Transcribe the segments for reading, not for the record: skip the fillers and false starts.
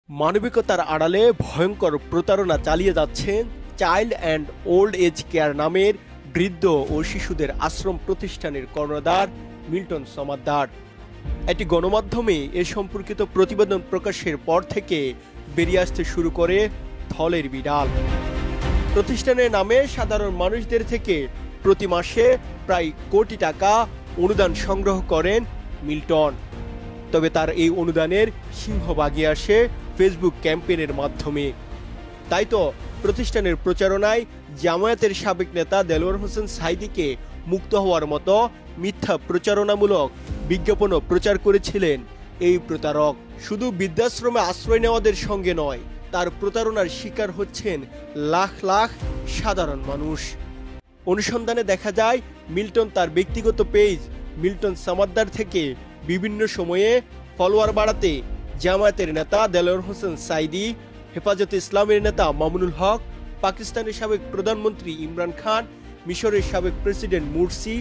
মানবিকতার আড়ালে ভয়ঙ্কর প্রতারণা চালিয়ে যাচ্ছেন child and old age care নামের বৃদ্ধ ও শিশুদের আশ্রম প্রতিষ্ঠানের কর্ণধার মিল্টন সমাদ্দার। একটি গণমাধ্যমে এ সম্পর্কিত প্রতিবেদন প্রকাশের পর থেকে বেরিয়ে আসতে শুরু করে থলের বিড়াল। প্রতিষ্ঠানের নামে সাধারণ মানুষদের থেকে প্রতি মাসে প্রায় কোটি টাকা অনুদান সংগ্রহ করেন মিল্টন। তবে তার এই অনুদানের সিংহভাগই আসে ফেসবুক ক্যাম্পেইনের মাধ্যমে। তাই তো প্রতিষ্ঠানের প্রচারণায় জামায়াতের সাবেক নেতা দেলোয়ার হোসেন সাঈদীকে মুক্ত হওয়ার মতো মিথ্যা প্রচারণামূলক বিজ্ঞাপনও প্রচার করেছিলেন এই প্রতারক। শুধু বৃদ্ধাশ্রমে আশ্রয় নেওয়াদের সঙ্গে নয়, তার প্রতারণার শিকার হচ্ছেন লাখ লাখ সাধারণ মানুষ। অনুসন্ধানে দেখা যায় মিল্টন তার ব্যক্তিগত পেজ মিল্টন সমাদ্দার থেকে বিভিন্ন সময়ে ফলোয়ার বাড়াতে জামায়াতের নেতা দেলোয়ার হোসেন সাঈদী, হেফাজতে ইসলামের নেতা মামুনুল হক, পাকিস্তানের সাবেক প্রধানমন্ত্রী ইমরান খান, মিশরের সাবেক প্রেসিডেন্ট মুরসি,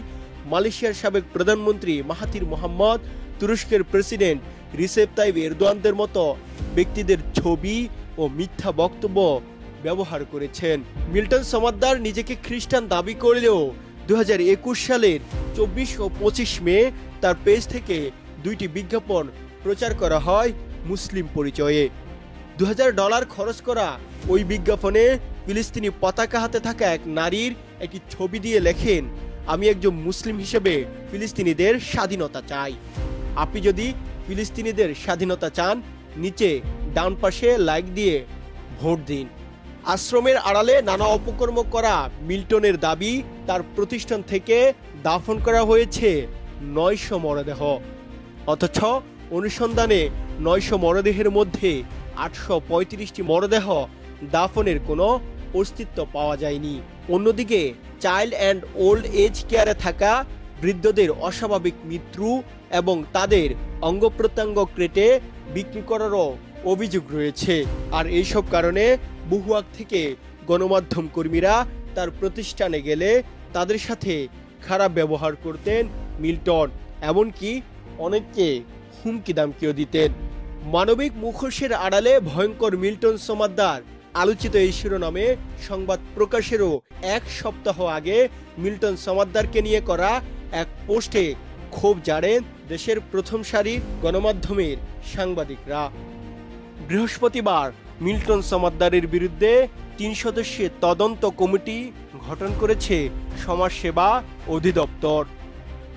মালয়েশিয়ার সাবেক প্রধানমন্ত্রী মাহাথির মোহাম্মদ, তুরস্কের প্রেসিডেন্ট রিসেপ তাইব এরদোয়ানদের মতো ব্যক্তিদের ছবি ও মিথ্যা বক্তব্য ব্যবহার করেছেন। মিল্টন সমাদ্দার নিজেকে খ্রিস্টান দাবি করলেও 2021 সালের 24 ও 25 মে তার পেজ থেকে দুইটি বিজ্ঞাপন প্রচার করা হয় মুসলিম পরিচয়ে। $2000 খরচ করা ওই বিজ্ঞাপনে ফিলিস্তিনি পতাকা হাতে থাকা এক নারীর একটি ছবি দিয়ে লেখেন, আমি একজন মুসলিম হিসেবে ফিলিস্তিনিদের স্বাধীনতা চাই। আপনি যদি ফিলিস্তিনিদের স্বাধীনতা চান, নিচে ডান পাশে লাইক দিয়ে ভোট দিন। আশ্রমের আড়ালে নানা অপকর্ম করা মিল্টনের দাবি, তার প্রতিষ্ঠান থেকে দাফন করা হয়েছে 900 মরদেহ। অথচ অনুসন্ধানে 900 মরদেহের মধ্যে 835টি মরদেহ দাফনের কোনো অস্তিত্ব পাওয়া যায়নি। অন্যদিকে চাইল্ড অ্যান্ড ওল্ড এজ কেয়ারে থাকা বৃদ্ধদের অস্বাভাবিক মৃত্যু এবং তাদের অঙ্গ প্রত্যঙ্গ কেটে বিক্রি করারও অভিযোগ রয়েছে। আর এইসব কারণে বহু আগ থেকে গণমাধ্যম কর্মীরা তার প্রতিষ্ঠানে গেলে তাদের সাথে খারাপ ব্যবহার করতেন মিল্টন, এমনকি অনেককে হুমকি দামকিও দিতেন। মানবিক মুখোশের আড়ালে ভয়ঙ্কর মিল্টন সমাদ্দার আলোচিত এই শিরোনামে সংবাদ প্রকাশেরও এক সপ্তাহ আগে মিল্টন সমাদ্দারকে নিয়ে করা এক পোস্টে ক্ষোভ ঝাড়েন দেশের প্রথম সারির গণমাধ্যমের সাংবাদিকরা। বৃহস্পতিবার মিল্টন সমাদ্দারের বিরুদ্ধে 3 সদস্যের তদন্ত কমিটি গঠন করেছে সমাজসেবা অধিদপ্তর।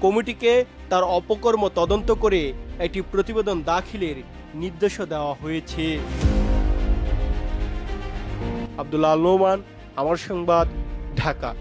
কমিটিকে তার অপকর্ম তদন্ত করে একটি প্রতিবেদন দাখিলের নির্দেশও দেওয়া হয়েছে। আব্দুল্লাহ আল নোমান, আমার সংবাদ, ঢাকা।